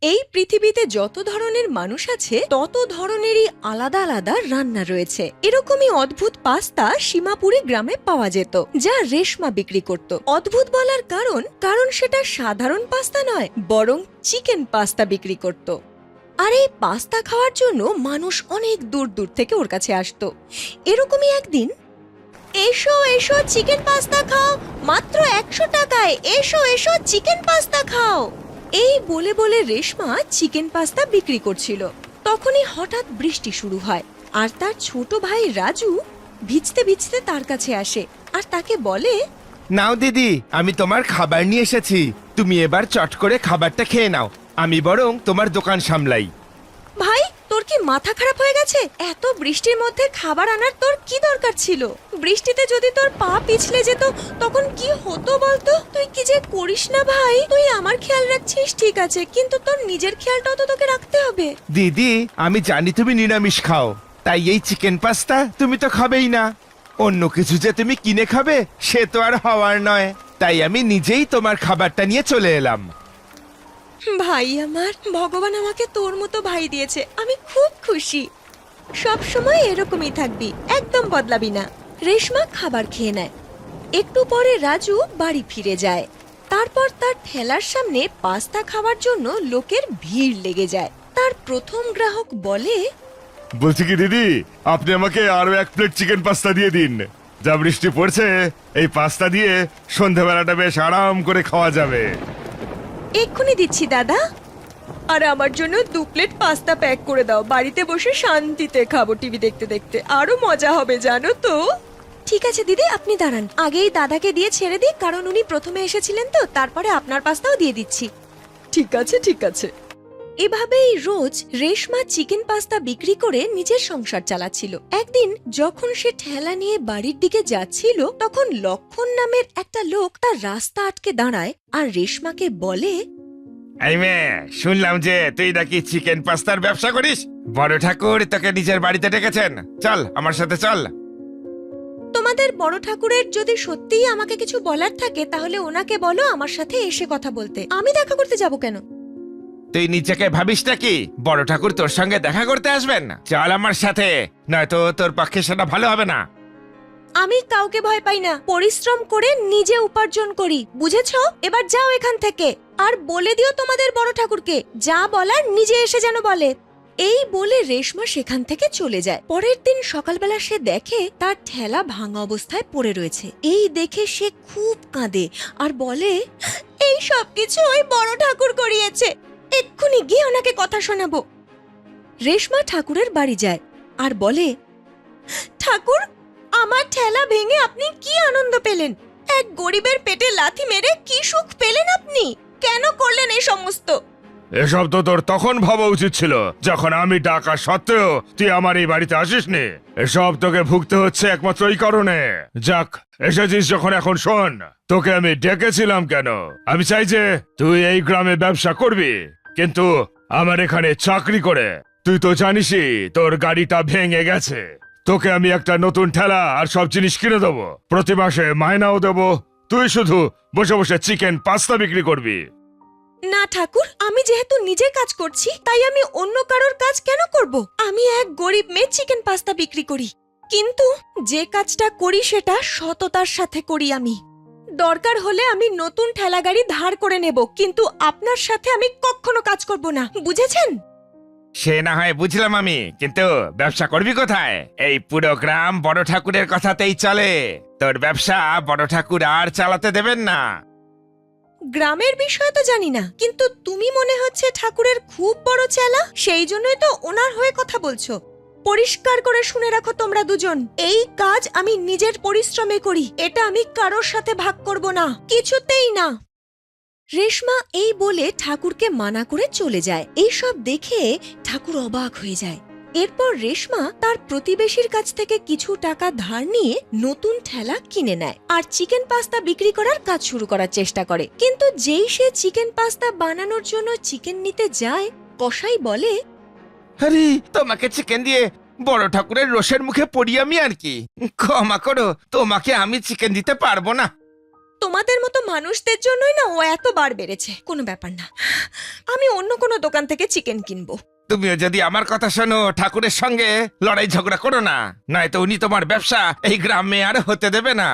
এই পৃথিবীতে যত ধরনের মানুষ আছে তত ধরনেরই আলাদা আলাদা রান্না রয়েছে। এরকমই অদ্ভুত পাস্তা সীমাপুরি গ্রামে পাওয়া যেত, যা রেশমা বিক্রি করত। অদ্ভুত বলার কারণ সেটা সাধারণ পাস্তা নয়, বরং চিকেন পাস্তা বিক্রি করত। আর এই পাস্তা খাওয়ার জন্য মানুষ অনেক দূর দূর থেকে ওর কাছে আসতো। এরকমই একদিন, এসো এসো চিকেন পাস্তা খাও, মাত্র 100 টাকায়, এসো এসো চিকেন পাস্তা খাও, এই বলে বলে রেশমা চিকেন পাস্তা বিক্রি করছিল। তখনই হঠাৎ বৃষ্টি শুরু হয়, আর তার ছোট ভাই রাজু ভিজতে ভিজতে তার কাছে আসে আর তাকে বলে, নাও দিদি, আমি তোমার খাবার নিয়ে এসেছি। তুমি এবার চট করে খাবারটা খেয়ে নাও, আমি বরং তোমার দোকান সামলাই। ভাই, তোর কি মাথা খারাপ হয়ে গেছে? এত বৃষ্টির মধ্যে খাবার আনার তোর কি দরকার ছিল? বৃষ্টিতে যদি তোর পা পিছলে যেত তখন কি হতো বলতো? তুই কি যে করিস না ভাই। তুই আমার খেয়াল রাখছিস ঠিক আছে, কিন্তু তোর নিজের খেয়ালটাও তো তোকে রাখতে হবে। দিদি, আমি জানি তুমি নিরামিষ খাও, তাই এই চিকেন পাস্তা তুমি তো খাবেই না। অন্য কিছু যে তুমি কিনে খাবে সে তো আর হওয়ার নয়, তাই আমি নিজেই তোমার খাবারটা নিয়ে চলে এলাম। ভাই আমার, ভগবান আমাকে তোর মতো ভাই দিয়েছে, আমি খুব খুশি। সব সময় এরকমই থাকবি, একদম বদলাবি না। রেশমা খাবার খেয়ে নেয়। একটু পরে রাজু বাড়ি ফিরে যায়। তারপর তার ঠেলার সামনে পাস্তা খাওয়ার জন্য লোকের ভিড় লেগে যায়। তার প্রথম গ্রাহক বলে, বলছি কি দিদি, আপনি আমাকে আরো 1 প্লেট চিকেন পাস্তা দিয়ে দিন। যা বৃষ্টি পড়ছে, এই পাস্তা দিয়ে সন্ধ্যাবেলাটা বেশ আরাম করে খাওয়া যাবে। এক্ষুনি দিচ্ছি দাদা। আর আমার জন্য 2 প্লেট পাস্তা প্যাক করে দাও, বাড়িতে বসে শান্তিতে খাবো টিভি দেখতে দেখতে, আরো মজা হবে জানো তো। ঠিক আছে দিদি, আপনি দাঁড়ান, আগেই দাদাকে দিয়ে ছেড়ে দিই, কারণ উনি প্রথমে এসেছিলেন তো, তারপরে আপনার পাস্তাও দিয়ে দিচ্ছি। ঠিক আছে ঠিক আছে। এভাবেই রোজ রেশমা চিকেন পাস্তা বিক্রি করে নিজের সংসার চালাচ্ছিল। একদিন যখন সে ঠেলা নিয়ে বাড়ির দিকে যাচ্ছিল, তখন লক্ষণ নামের একটা লোক তার রাস্তা আটকে দাঁড়ায় আর রেশমাকে বলে, এই মেয়ে, শুনলাম যে তুই নাকি চিকেন পাস্তার ব্যবসা করিস। বড় ঠাকুর তোকে নিজের বাড়িতে ডেকেছেন, চল আমার সাথে চল। তোমাদের বড় ঠাকুরের যদি সত্যিই আমাকে কিছু বলার থাকে তাহলে ওনাকে বলো আমার সাথে এসে কথা বলতে, আমি দেখা করতে যাব কেন? তুই নিজেকে ভাবিস নাকি বড় ঠাকুর তোর সঙ্গে দেখা করতে আসবেন? চল আমার সাথে, নয়তো তোর পক্ষে সেটা ভালো হবে না। আমি কাউকে ভয় পাই না, পরিশ্রম করে নিজে উপার্জন করি, বুঝেছো? এবার যাও এখান থেকে, আর বলে দিও তোমাদের বড় ঠাকুরকে যা বলার নিজে এসে যেন বলে। এই বলে রেশমা সেখান থেকে চলে যায়। পরের দিন সকালবেলা সে দেখে তার ঠেলা ভাঙা অবস্থায় পড়ে রয়েছে। এই দেখে সে খুব কাঁদে আর বলে, এই সব কিছু ওই বড় ঠাকুর করিয়েছে, এক্ষুনি গিয়ে ওনাকে কথা শোনাবো। রেশমা ঠাকুরের বাড়ি যায় আর বলে, ঠাকুর, আমার ঠেলা ভেঙে আপনি কি আনন্দ পেলেন? এক গরিবের পেটে লাথি মেরে কি সুখ পেলেন আপনি? কেন করলেন এই সমস্ত? এসব তো তোর তখন ভাবা উচিত ছিল, যখন আমি ডাকা সত্ত্বেও তুই আমার এই বাড়িতে আসিসনি। এসব তোকে ভুগতে হচ্ছে একমাত্র এই কারণে। যাক, এসেছিস যখন, এখন শোন, তোকে আমি ডেকেছিলাম কেন। আমি চাই যে তুই এই গ্রামে ব্যবসা করবি, কিন্তু আমার এখানে চাকরি করে। তুই তো জানিসই তোর গাড়িটা ভেঙে গেছে। তোকে আমি একটা নতুন ঠেলা আর সব জিনিস কিনে দেবো, প্রতি মাসে মাইনাও দেবো। তুই শুধু বসে বসে চিকেন পাস্তা বিক্রি করবি। না ঠাকুর, আমি যেহেতু নিজে কাজ করছি তাই আমি অন্য কারোর কাজ কেন করব? আমি এক গরিব মেয়ে চিকেন পাস্তা বিক্রি করি, কিন্তু যে কাজটা করি সেটা সততার সাথে করি। আমি দরকার হলে আমি নতুন ঠেলা গাড়ি ধার করে নেব, কিন্তু আপনার সাথে আমি কখনো কাজ করব না, বুঝেছেন? সে না হয় বুঝলাম আমি, কিন্তু ব্যবসা করবি কোথায়? এই পুরো গ্রাম বড় ঠাকুরের কথাতেই চলে, তোর ব্যবসা বড় ঠাকুর আর চালাতে দেবেন না। গ্রামের বিষয় তো জানি না, কিন্তু তুমি মনে হচ্ছে ঠাকুরের খুব বড় চেলা, সেই জন্যই তো ওনার হয়ে কথা বলছো। পরিষ্কার করে শুনে রাখো তোমরা দুজন, এই কাজ আমি নিজের পরিশ্রমে করি, এটা আমি কারোর সাথে ভাগ করব না, কিছুতেই না। রেশমা এই বলে ঠাকুরকে মানা করে চলে যায়। এইসব দেখে ঠাকুর অবাক হয়ে যায়। এরপর রেশমা তার প্রতিবেশীর কাছ থেকে কিছু টাকা ধার নিয়ে নতুন ঠেলা কিনে নেয় আর চিকেন পাস্তা বিক্রি করার কাজ শুরু করার চেষ্টা করে। কিন্তু যেই সে চিকেন পাস্তা বানানোর জন্য চিকেন নিতে যায়, কসাই বলে, আরে, তোমাকে চিকেন দিয়ে বড় ঠাকুরের রোষের মুখে পড়ি আমি আর কি। ক্ষমা করো, তোমাকে আমি চিকেন দিতে পারবো না। তোমাদের মতো মানুষদের জন্যই না ও এতবার বেড়েছে। কোনো ব্যাপার না, আমি অন্য কোনো দোকান থেকে চিকেন কিনবো। তুমিও যদি আমার কথা শোনো, ঠাকুরের সঙ্গে লড়াই ঝগড়া করো না, নয়তো উনি তোমার ব্যবসা এই গ্রামে আর হতে দেবে না।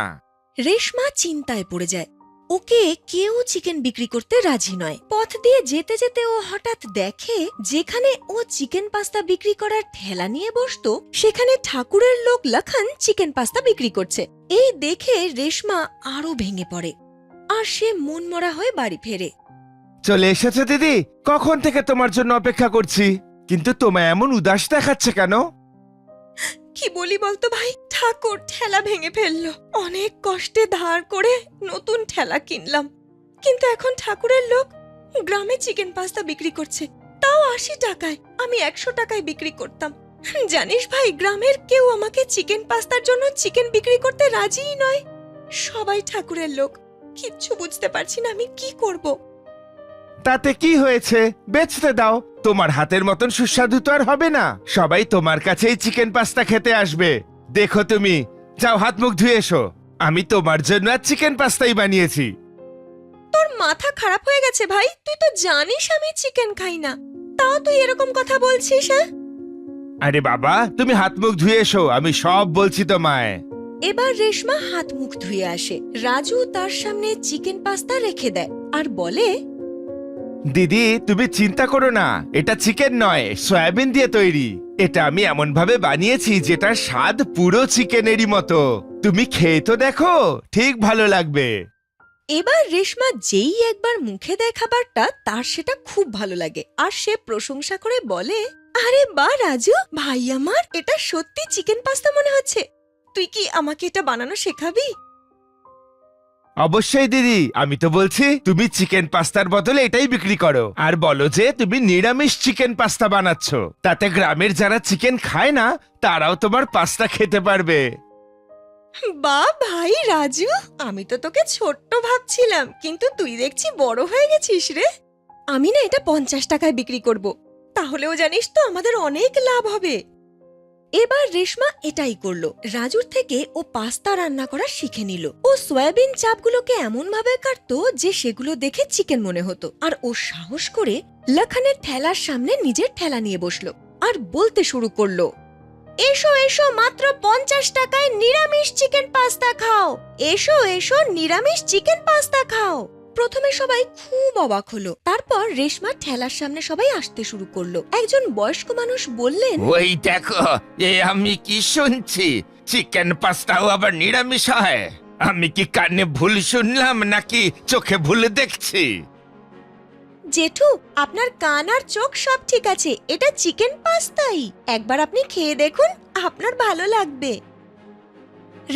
রেশমা চিন্তায় পড়ে যায়। ওকে কেউ চিকেন বিক্রি করতে রাজি নয়। পথ দিয়ে যেতে যেতে ও হঠাৎ দেখে যেখানে ও চিকেন পাস্তা বিক্রি করার ঠেলা নিয়ে বসতো, সেখানে ঠাকুরের লোক লক্ষণ চিকেন পাস্তা বিক্রি করছে। এই দেখে রেশমা আরো ভেঙে পড়ে আর সে মনমরা হয়ে বাড়ি ফেরে। চলে এসেছো দিদি, কখন থেকে তোমার জন্য অপেক্ষা করছি, কিন্তু তোমায় এমন উদাস দেখাচ্ছে কেন? কি বলি বলতো ভাই, ঠাকুর ঠেলা ভেঙে ফেললো। অনেক কষ্টে ধার করে নতুন ঠেলা কিনলাম, কিন্তু এখন ঠাকুরের লোক গ্রামে চিকেন পাস্তা বিক্রি করছে, তাও 80 টাকায়। আমি 100 টাকায় বিক্রি করতাম। জানিস ভাই, গ্রামের কেউ আমাকে চিকেন পাস্তার জন্য চিকেন বিক্রি করতে রাজিই নয়। সবাই ঠাকুরের লোক। কিচ্ছু বুঝতে পারছি না আমি কি করব। তাতে কি হয়েছে, বেচতে দাও। তোমার হাতের মতন সুস্বাদু তো আর হবে না। সবাই তোমার কাছেই চিকেন পাস্তা খেতে আসবে। দেখো তুমি, যাও হাত মুখ ধুয়ে এসো। আমি তোমার জন্য আর চিকেন পাস্তাই বানিয়েছি। তোর মাথা খারাপ হয়ে গেছে ভাই, তুই তো জানিস আমি চিকেন খাই না, তাও তুই এরকম কথা বলছিস। হ্যাঁ, আরে বাবা, তুমি হাত মুখ ধুয়ে এসো, আমি সব বলছি তোমায়। এবার রেশমা হাত মুখ ধুয়ে আসে। রাজু তার সামনে চিকেন পাস্তা রেখে দেয় আর বলে, দিদি তুমি চিন্তা করো না, এটা চিকেন নয়, সয়াবিন দিয়ে তৈরি। এটা আমি এমন ভাবে বানিয়েছি যেটার স্বাদ পুরো চিকেনেরই মতো। তুমি খেয়ে তো দেখো, ঠিক ভালো লাগবে। এবার রেশমা যেই একবার মুখে দেয় খাবারটা, তার সেটা খুব ভালো লাগে আর সে প্রশংসা করে বলে, আরে বাহ রাজু ভাই আমার, এটা সত্যি চিকেন পাস্তা মনে হচ্ছে। তুই কি আমাকে এটা বানানো শেখাবি? অবশ্যই দিদি, আমি তো বলছি তুমি চিকেন পাস্তার বদলে এটাই বিক্রি করো, আর বলো যে তুমি নিরামিষ চিকেন পাস্তা বানাচ্ছ। তাতে গ্রামের যারা চিকেন খায় না তারাও তোমার পাস্তা খেতে পারবে। বাহ ভাই রাজু, আমি তো তোকে ছোট্ট ভাবছিলাম, কিন্তু তুই দেখছি বড় হয়ে গেছিস রে। আমি না এটা 50 টাকায় বিক্রি করব, তাহলেও জানিস তো আমাদের অনেক লাভ হবে। এবার রেশমা এটাই করলো। রাজুর থেকে ও পাস্তা রান্না করা শিখে নিল। ও সয়াবিন চাপগুলোকে এমন ভাবে কাটতো যে সেগুলো দেখে চিকেন মনে হতো। আর ও সাহস করে লক্ষণের ঠেলার সামনে নিজের ঠেলা নিয়ে বসলো আর বলতে শুরু করলো, এসো এসো, মাত্র 50 টাকায় নিরামিষ চিকেন পাস্তা খাও। এসো এসো, নিরামিষ চিকেন পাস্তা খাও। প্রথমে সবাই খুব অবাক হলো। তারপর রেশমা ঠেলার সামনে সবাই আসতে শুরু করলো। একজন বয়স্ক মানুষ বললেন, ওই দেখো, এ আমি কি শুনছি, চিকেন পাস্তাও আবার নিরামিষ হয়। আমি কি কানে ভুল শুনলাম নাকি চোখে ভুল দেখছি? জেঠু, আপনার কান আর চোখ সব ঠিক আছে, এটা চিকেন পাস্তাই। একবার আপনি খেয়ে দেখুন, আপনার ভালো লাগবে।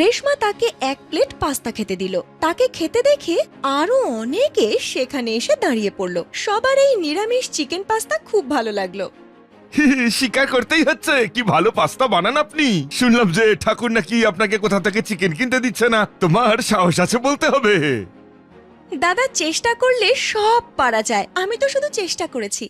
রেশমা তাকে 1 প্লেট পাস্তা খেতে দিল। তাকে খেতে দেখে আরো অনেকে সেখানে এসে দাঁড়িয়ে পড়ল। সবার এই নিরামিষ চিকেন পাস্তা খুব ভালো লাগলো। স্বীকার করতেই হচ্ছে, কি ভালো পাস্তা বানান আপনি। শুনলাম যে ঠাকুর নাকি আপনাকে কোথা থেকে চিকেন কিনতে দিচ্ছে না। তোমার সাহস আছে বলতে হবে। দাদা, চেষ্টা করলে সব পারা যায়, আমি তো শুধু চেষ্টা করেছি।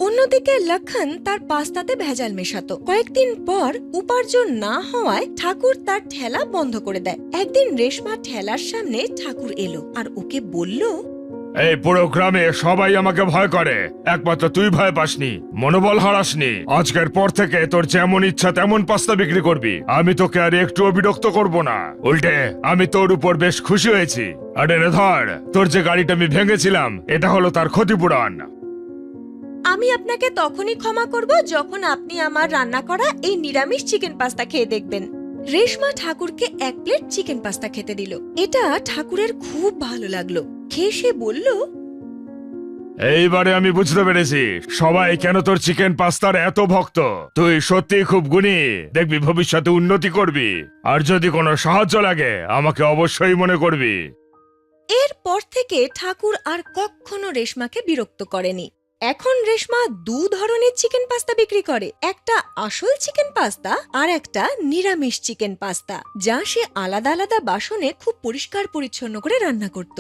অন্যদিকে লক্ষণ তার পাস্তাতে ভেজাল মেশাতো। কয়েকদিন পর উপার্জন না হওয়ায় ঠাকুর তার ঠেলা বন্ধ করে দেয়। একদিন রেশমা ঠেলার সামনে ঠাকুর এলো আর ওকে বলল, এই পুরো গ্রামে সবাই আমাকে ভয় করে, একমাত্র তুই ভয় পাসনি, মনোবল হারাসনি। আজকের পর থেকে তোর যেমন ইচ্ছা তেমন পাস্তা বিক্রি করবি। আমি তোকে আর একটুও বিরক্ত করব না, উল্টে আমি তোর উপর বেশ খুশি হয়েছি। আরে রে ধর, তোর যে গাড়িটা আমি ভেঙেছিলাম, এটা হলো তার ক্ষতিপূরণ। আমি আপনাকে তখনই ক্ষমা করব যখন আপনি আমার রান্না করা এই নিরামিষ চিকেন পাস্তা খেয়ে দেখবেন। রেশমা ঠাকুরকে 1 প্লেট চিকেন পাস্তা খেতে দিল। এটা ঠাকুরের খুব ভালো লাগলো। খেয়ে সে বলল, এইবারে আমি বুঝতে পেরেছি সবাই কেন তোর চিকেন পাস্তার এত ভক্ত। তুই সত্যি খুব গুণী, দেখবি ভবিষ্যতে উন্নতি করবি। আর যদি কোনো সাহায্য লাগে আমাকে অবশ্যই মনে করবি। এরপর থেকে ঠাকুর আর কখনো রেশমাকে বিরক্ত করেনি। এখন রেশমা 2 ধরনের চিকেন পাস্তা বিক্রি করে, একটা আসল চিকেন পাস্তা আর একটা নিরামিষ চিকেন পাস্তা, যা সে আলাদা আলাদা বাসনে খুব পরিষ্কার পরিচ্ছন্ন করে রান্না করত।